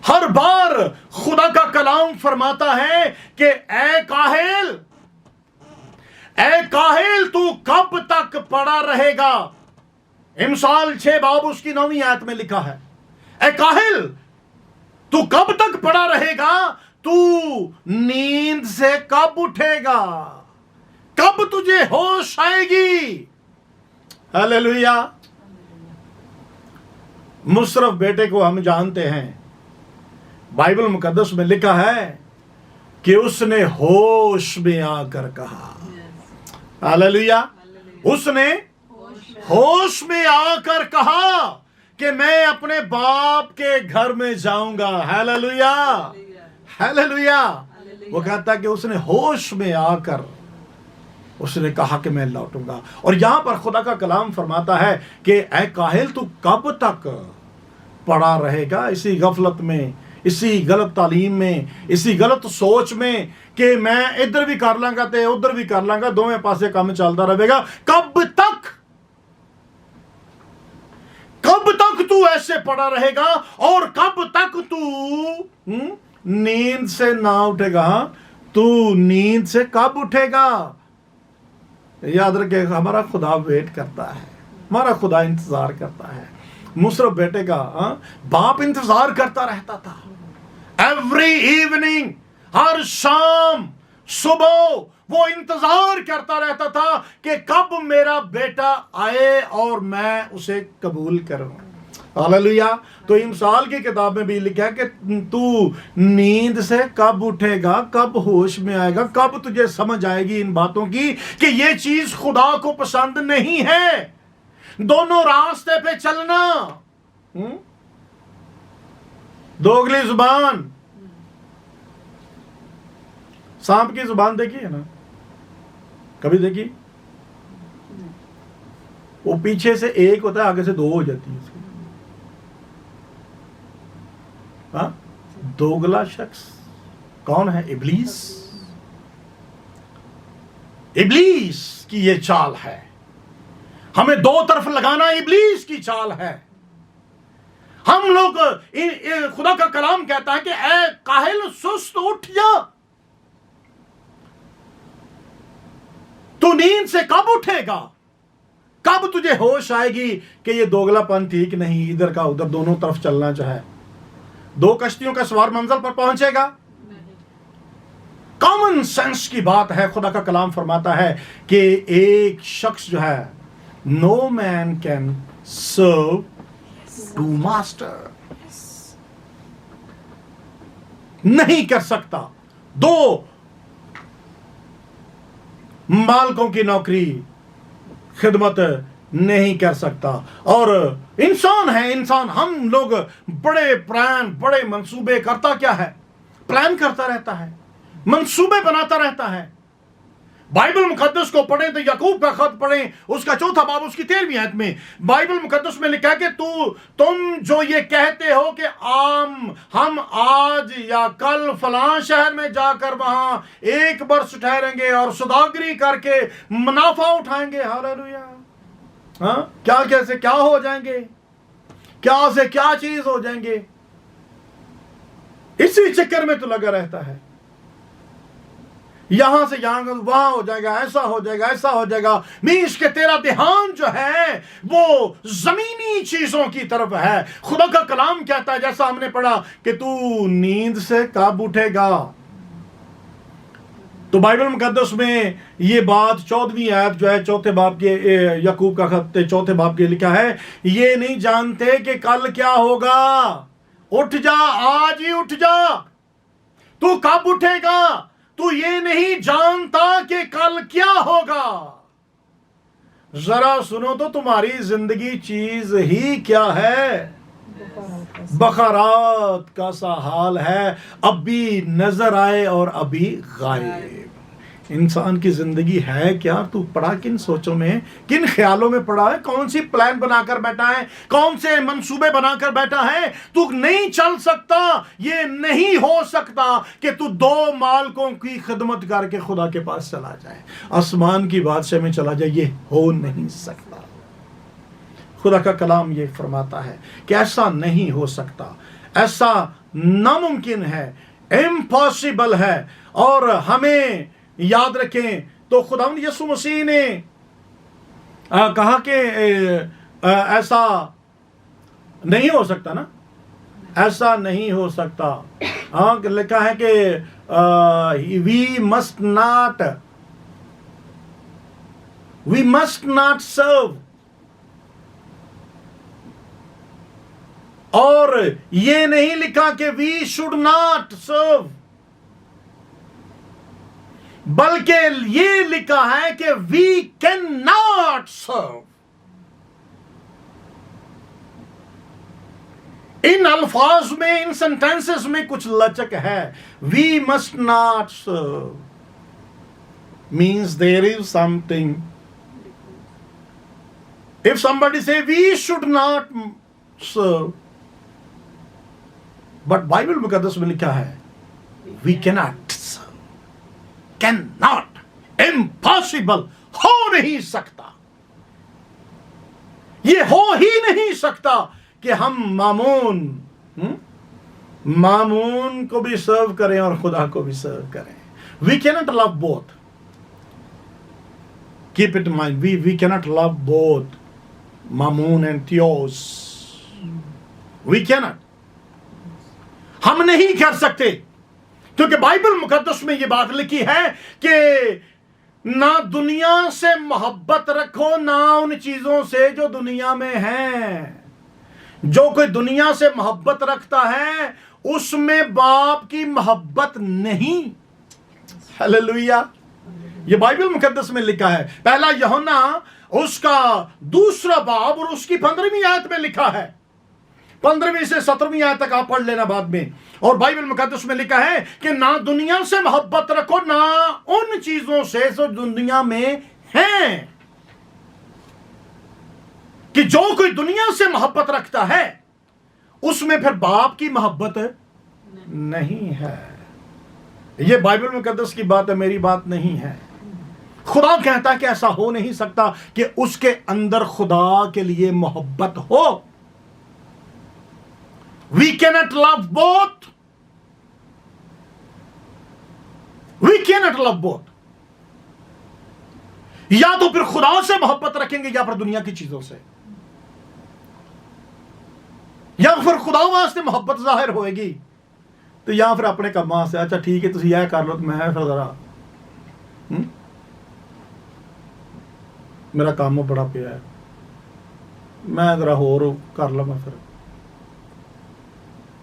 ہر بار خدا کا کلام فرماتا ہے کہ اے کاہل تو کب تک پڑا رہے گا. امثال 6 باب اس کی 9ویں آیت میں لکھا ہے، اے کاہل تو کب تک پڑا رہے گا، تو نیند سے کب اٹھے گا، کب تجھے ہوش آئے گی. ہلیلویا. مصرف بیٹے کو ہم جانتے ہیں، بائبل مقدس میں لکھا ہے کہ اس نے ہوش میں آ کر کہا. ہلیلویا. اس نے ہوش میں آ کر کہا کہ میں اپنے باپ کے گھر میں جاؤں گا. ہلیلویا ہلیلویا. وہ کہتا ہے کہ اس نے ہوش میں آ کر اس نے کہا کہ میں لوٹوں گا. اور یہاں پر خدا کا کلام فرماتا ہے کہ اے کاہل تو کب تک پڑا رہے گا اسی غفلت میں، اسی غلط تعلیم میں، اسی غلط سوچ میں کہ میں ادھر بھی کر لوں گا تے ادھر بھی کر لوں گا، دونوں پاسے کام چلتا رہے گا. کب تک تو ایسے پڑا رہے گا، اور کب تک تو نیند سے نہ اٹھے گا. تو نیند سے کب اٹھے گا؟ یاد رکھے ہمارا خدا ویٹ کرتا ہے، ہمارا خدا انتظار کرتا ہے. مصرف بیٹے کا باپ انتظار کرتا رہتا تھا. ایوری ایوننگ، ہر شام صبح وہ انتظار کرتا رہتا تھا کہ کب میرا بیٹا آئے اور میں اسے قبول کروں. ہلیلویا. تو امثال کی کتاب میں بھی لکھا ہے کہ تو نیند سے کب اٹھے گا، کب ہوش میں آئے گا، کب تجھے سمجھ آئے گی ان باتوں کی کہ یہ چیز خدا کو پسند نہیں ہے. دونوں راستے پہ چلنا، دوگلی زبان. سانپ کی زبان دیکھی ہے نا، کبھی دیکھی؟ وہ پیچھے سے ایک ہوتا ہے، آگے سے 2 ہو جاتی ہے. دوگلا شخص کون ہے؟ ابلیس. ابلیس کی یہ چال ہے، ہمیں 2 طرف لگانا ابلیس کی چال ہے. ہم لوگ خدا کا کلام کہتا ہے کہ اے کاہل سست اٹھ جا. تو نیند سے کب اٹھے گا، کب تجھے ہوش آئے گی کہ یہ دوگلا پن ٹھیک نہیں، ادھر کا ادھر دونوں طرف چلنا چاہے. 2 کشتیوں کا سوار منزل پر پہنچے گا؟ کامن سینس کی بات ہے. خدا کا کلام فرماتا ہے کہ ایک شخص جو ہے، نو مین کین سرو 2 ماسٹر، نہیں کر سکتا 2 مالکوں کی نوکری، خدمت نہیں کر سکتا. اور انسان ہے، انسان ہم لوگ بڑے پلان، بڑے منصوبے کرتا کیا ہے؟ پلان کرتا رہتا ہے، منصوبے بناتا رہتا ہے. بائبل مقدس کو پڑھیں تو یعقوب کا خط پڑھیں، اس کا 4 باب اس کی 13ویں آیت میں بائبل مقدس میں لکھا ہے کہ تم جو یہ کہتے ہو کہ ہم آج یا کل فلاں شہر میں جا کر وہاں 1 برس ٹھہریں گے اور سوداگری کر کے منافع اٹھائیں گے. ہاللیلویا. کیا کیسے کیا ہو جائیں گے، کیا سے کیا چیز ہو جائیں گے، اسی چکر میں تو لگا رہتا ہے. یہاں سے یہاں وہاں ہو جائے گا، ایسا ہو جائے گا، ایسا ہو جائے گا. میش کہ تیرا دھیان جو ہے وہ زمینی چیزوں کی طرف ہے. خدا کا کلام کہتا ہے جیسا ہم نے پڑھا کہ تو نیند سے کب اٹھے گا. تو بائبل مقدس میں یہ بات 14ویں آیت جو ہے 4 باب کے یعقوب کا خط 4 باب کے لکھا ہے، یہ نہیں جانتے کہ کل کیا ہوگا. اٹھ جا، آج ہی اٹھ جا. تو کب اٹھے گا؟ تو یہ نہیں جانتا کہ کل کیا ہوگا. ذرا سنو تو تمہاری زندگی چیز ہی کیا ہے؟ بخارات کا سا حال ہے، ابھی نظر آئے اور ابھی غائب. انسان کی زندگی ہے کیا؟ تو پڑا کن سوچوں میں، کن خیالوں میں پڑا ہے، کون سی پلان بنا کر بیٹھا ہے، کون سے منصوبے بنا کر بیٹھا ہے. تو نہیں چل سکتا، یہ نہیں ہو سکتا کہ تو 2 مالکوں کی خدمت کر کے خدا کے پاس چلا جائے، آسمان کی بادشاہ میں چلا جائے. یہ ہو نہیں سکتا. خدا کا کلام یہ فرماتا ہے کہ ایسا نہیں ہو سکتا، ایسا ناممکن ہے، امپاسبل ہے. اور ہمیں یاد رکھیں تو خداوند یسوع مسیح نے کہا کہ ایسا نہیں ہو سکتا نا، ایسا نہیں ہو سکتا. ہاں لکھا ہے کہ وی مسٹ ناٹ سرو. اور یہ نہیں لکھا کہ وی شوڈ ناٹ سرو، بلکہ یہ لکھا ہے کہ وی کین ناٹ سرو. ان الفاظ میں، ان سینٹینسز میں کچھ لچک ہے. We must not serve means there is something. If somebody say we should not serve, but Bible مقدس میں لکھا ہے we cannot serve. Cannot, impossible, ہو نہیں سکتا. یہ ہو ہی نہیں سکتا کہ ہم مامون کو بھی سرو کریں اور خدا کو بھی سرو کریں. We cannot love both. Keep it in mind, we cannot love both Mammon and Theos. We cannot. ہم نہیں کر سکتے، کیونکہ بائبل مقدس میں یہ بات لکھی ہے کہ نہ دنیا سے محبت رکھو، نہ ان چیزوں سے جو دنیا میں ہیں. جو کوئی دنیا سے محبت رکھتا ہے اس میں باپ کی محبت نہیں. ہلیلویا. یہ بائبل مقدس میں لکھا ہے. پہلا یوحنا اس کا 2 باب اور اس کی 15ویں آیت میں لکھا ہے. 15ویں سے 17ویں آیت تک آپ پڑھ لینا بعد میں. اور بائبل مقدس میں لکھا ہے کہ نہ دنیا سے محبت رکھو، نہ ان چیزوں سے جو دنیا میں ہیں. کہ جو کوئی دنیا سے محبت رکھتا ہے اس میں پھر باپ کی محبت نہیں ہے. یہ بائبل مقدس کی بات ہے، میری بات نہیں ہے. خدا کہتا ہے کہ ایسا ہو نہیں سکتا کہ اس کے اندر خدا کے لیے محبت ہو. We cannot love both. We cannot love both. یا تو پھر خدا سے محبت رکھیں گے یا پھر دنیا کی چیزوں سے، یا پھر خدا واسطے محبت ظاہر ہوئے گی تو یا پھر اپنے کماں سے اچھا ٹھیک ہے تسی یہ کر لو تو میں پھر ذرا میرا کام بڑا پیا ہے، میں ذرا اور کر لوں. پھر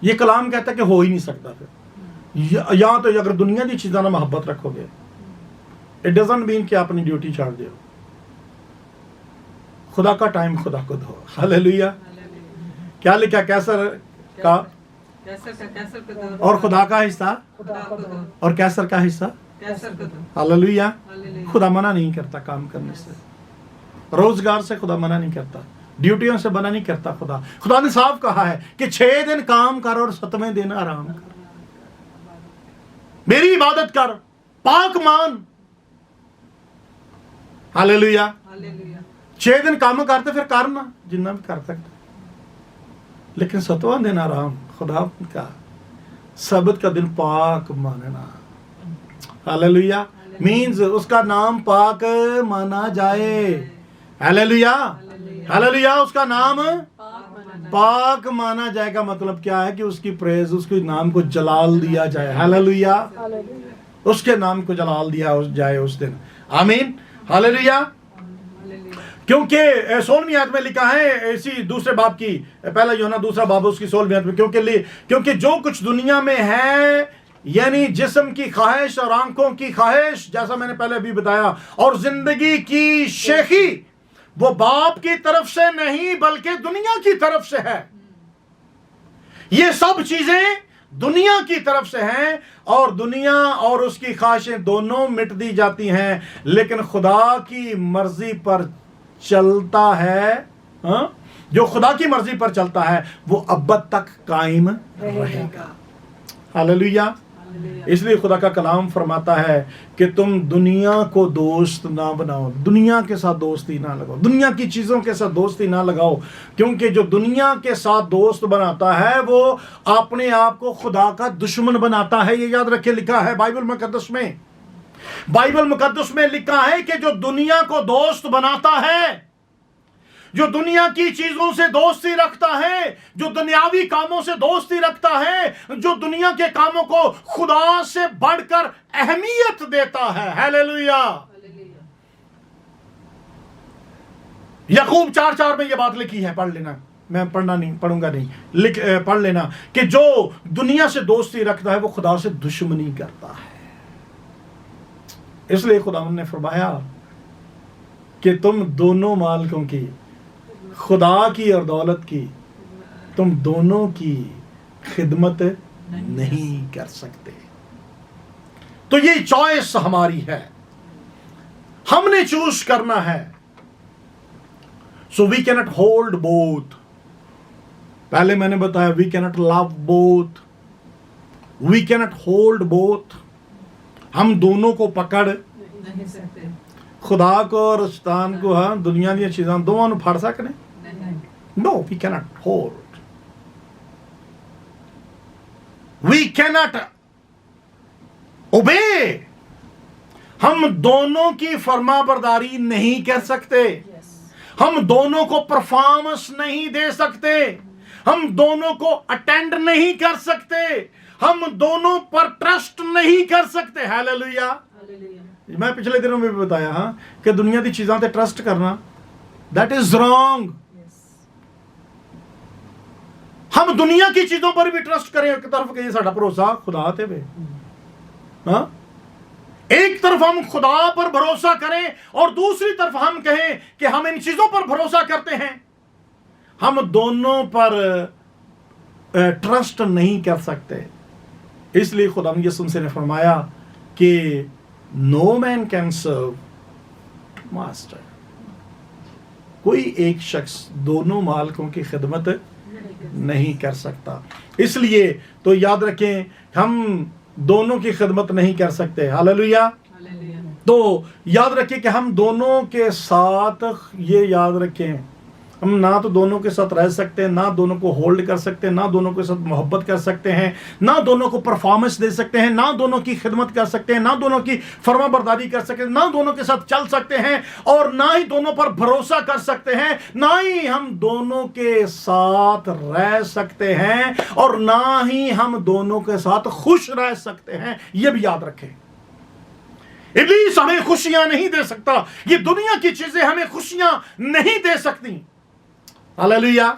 یہ کلام کہتا ہے کہ ہو ہی نہیں سکتا. پھر یا تو اگر دنیا کی چیزوں میں محبت رکھو گے اٹ ڈزنٹ مین کہ اپنی ڈیوٹی چھاڑ دیو. خدا کا ٹائم خدا کو دو. ہلیلویا. کیا لکھا؟ کیسر کا اور خدا کا حصہ اور کیسر کا حصہ. ہلیلویا. خدا منع نہیں کرتا کام کرنے سے، روزگار سے خدا منع نہیں کرتا، ڈیوٹیوں سے منع نہیں کرتا. خدا نے صاف کہا ہے کہ 6 دن کام کر اور 7ویں دن آرام کر. میری عبادت کر، پاک مان. ہلیلویا. 6 دن کام کرتے پھر کرنا جنہ بھی کر سکتے، لیکن 7واں دن آرام. خدا کا سبت کا دن پاک ماننا. ہلیلویا. مینز اس کا نام پاک مانا جائے. ہلیلویا. ہلیلویا. اس کا نام پاک مانا جائے گا. مطلب کیا ہے کہ اس کی پریز، اس کے نام کو جلال دیا جائے. ہلیلویا. اس کے نام کو جلال دیا جائے اس دن. آمین. ہلیلویا. کیونکہ 16ویں آیت میں لکھا ہے اسی 2 باب کی، پہلا یوحنا 2 باب اس کی 16ویں آیت میں، کیونکہ جو کچھ دنیا میں ہے یعنی جسم کی خواہش اور آنکھوں کی خواہش، جیسا میں نے پہلے بھی بتایا، اور زندگی کی شیخی، وہ باپ کی طرف سے نہیں بلکہ دنیا کی طرف سے ہے. یہ سب چیزیں دنیا کی طرف سے ہیں، اور دنیا اور اس کی خواہشیں دونوں مٹ دی جاتی ہیں، لیکن خدا کی مرضی پر چلتا ہے. جو خدا کی مرضی پر چلتا ہے وہ ابد تک قائم رہے گا. ہلیلویا. اس لیے خدا کا کلام فرماتا ہے کہ تم دنیا کو دوست نہ بناؤ، دنیا کے ساتھ دوستی نہ لگاؤ، دنیا کی چیزوں کے ساتھ دوستی نہ لگاؤ، کیونکہ جو دنیا کے ساتھ دوست بناتا ہے وہ اپنے آپ کو خدا کا دشمن بناتا ہے۔ یہ یاد رکھے، لکھا ہے بائبل مقدس میں، بائبل مقدس میں لکھا ہے کہ جو دنیا کو دوست بناتا ہے، جو دنیا کی چیزوں سے دوستی رکھتا ہے، جو دنیاوی کاموں سے دوستی رکھتا ہے، جو دنیا کے کاموں کو خدا سے بڑھ کر اہمیت دیتا ہے، ہیلیلویا۔ یعقوب 4:4 میں یہ بات لکھی ہے، پڑھ لینا، میں پڑھوں گا نہیں، پڑھ لینا کہ جو دنیا سے دوستی رکھتا ہے وہ خدا سے دشمنی کرتا ہے۔ اس لیے خدا نے فرمایا کہ تم دونوں مالکوں کی، خدا کی اور دولت کی، تم دونوں کی خدمت نہیں کر سکتے۔ تو یہ چوائس ہماری ہے، ہم نے چوز کرنا ہے۔ So we can't hold both, پہلے میں نے بتایا we can't love both, we can't hold both, ہم دونوں کو پکڑ نہیں سکتے، خدا کو اور شیطان کو، ہاں دنیا دی چیزاں دونوں پھڑ سکنے؟ No, we cannot hold. We cannot obey. ہم دونوں کی فرما برداری نہیں کر سکتے، ہم دونوں کو پرفارمنس نہیں دے سکتے، ہم دونوں کو اٹینڈ نہیں کر سکتے، ہم دونوں پر ٹرسٹ نہیں کر سکتے۔ ہیلیلویا۔ میں پچھلے دنوں میں بھی بتایا ہاں کہ دنیا کی چیزاں تے ٹرسٹ کرنا دیٹ از رانگ۔ ہم دنیا کی چیزوں پر بھی ٹرسٹ کریں ایک طرف کہ یہ ساڈا بھروسہ خدا تے وے، ہاں ایک طرف ہم خدا پر بھروسہ کریں اور دوسری طرف ہم کہیں کہ ہم ان چیزوں پر بھروسہ کرتے ہیں، ہم دونوں پر ٹرسٹ نہیں کر سکتے۔ اس لیے خدا یسوع مسیح نے فرمایا کہ نو مین کین سرو ماسٹر، کوئی ایک شخص دونوں مالکوں کی خدمت نہیں کر سکتا۔ اس لیے تو یاد رکھیں ہم دونوں کی خدمت نہیں کر سکتے۔ ہاللویا۔ تو یاد رکھیں کہ ہم دونوں کے ساتھ، یہ یاد رکھیں ہم نہ تو دونوں کے ساتھ رہ سکتے، نہ دونوں کو ہولڈ کر سکتے، نہ دونوں کے ساتھ محبت کر سکتے ہیں، نہ دونوں کو پرفارمنس دے سکتے ہیں، نہ دونوں کی خدمت کر سکتے ہیں، نہ دونوں کی فرما برداری کر سکتے ہیں، نہ دونوں کے ساتھ چل سکتے ہیں، اور نہ ہی دونوں پر بھروسہ کر سکتے ہیں، نہ ہی ہم دونوں کے ساتھ رہ سکتے ہیں، اور نہ ہی ہم دونوں کے ساتھ خوش رہ سکتے ہیں۔ یہ بھی یاد رکھیں، ابلیس ہمیں خوشیاں نہیں دے سکتا، یہ دنیا کی چیزیں ہمیں خوشیاں نہیں دے سکتی۔ ہاللویا۔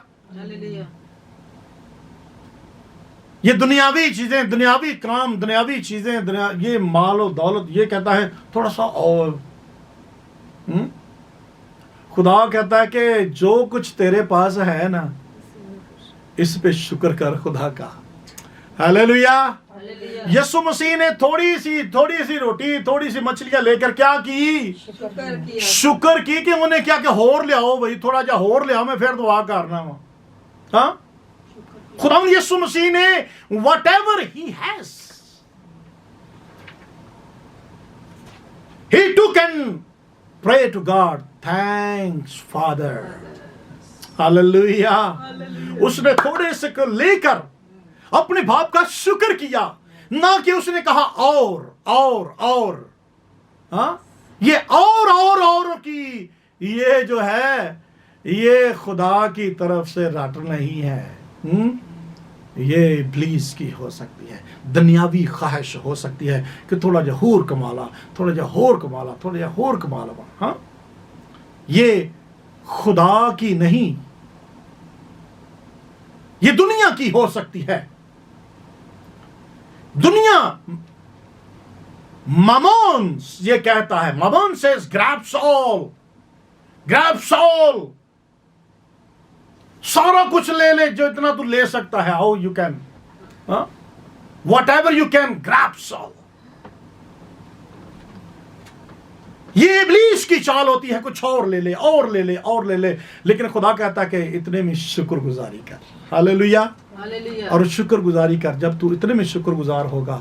یہ دنیاوی چیزیں، دنیاوی کام، دنیاوی چیزیں، یہ مال و دولت، یہ کہتا ہے تھوڑا سا اور، خدا کہتا ہے کہ جو کچھ تیرے پاس ہے نا اس پہ شکر کر خدا کا۔ ہاللویا۔ یسوع مسیح نے تھوڑی سی روٹی، تھوڑی سی مچھلیاں لے کر کیا کی؟ شکر کی کہ انہیں کیا کہ ہور لے آؤ بھائی، تھوڑا جا ہور لے آؤ، میں پھر دعا کرنا ہوں۔ ہاں خدا یسوع مسیح نے whatever he has, he took and pray to God, thanks Father. Hallelujah. اس نے تھوڑے سے لے کر اپنے باپ کا شکر کیا، نہ کہ اس نے کہا اور ہاں یہ اور کی، یہ جو ہے یہ خدا کی طرف سے رٹ نہیں ہے، یہ ابلیس کی ہو سکتی ہے، دنیاوی خواہش ہو سکتی ہے کہ تھوڑا جا ہور کمالا، تھوڑا جا ہور کمالا، تھوڑا جا ہور کمالا، ہاں یہ خدا کی نہیں، یہ دنیا کی ہو سکتی ہے۔ دنیا مامون یہ کہتا ہے، مامون says grabs all، سارا کچھ لے لے جو اتنا تو لے سکتا ہے، how you can، whatever you can grabs all۔ یہ ابلیس کی چال ہوتی ہے، کچھ اور لے لے، لیکن خدا کہتا ہے کہ اتنے میں شکر گزاری کر۔ ہاللویا۔ اور شکر گزاری کر، جب تو اتنے میں شکر گزار ہوگا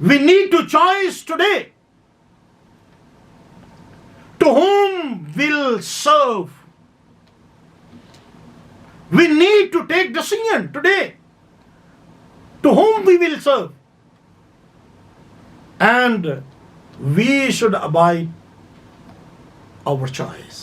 We need to choose today to whom we'll serve. We need to take decision today to whom we will serve, and we should abide our choice.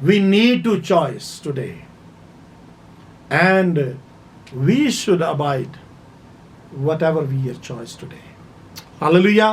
We need to choice today, and we should abide whatever we are choice today. Hallelujah.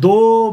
2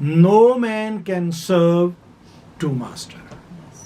No man can serve 2 masters.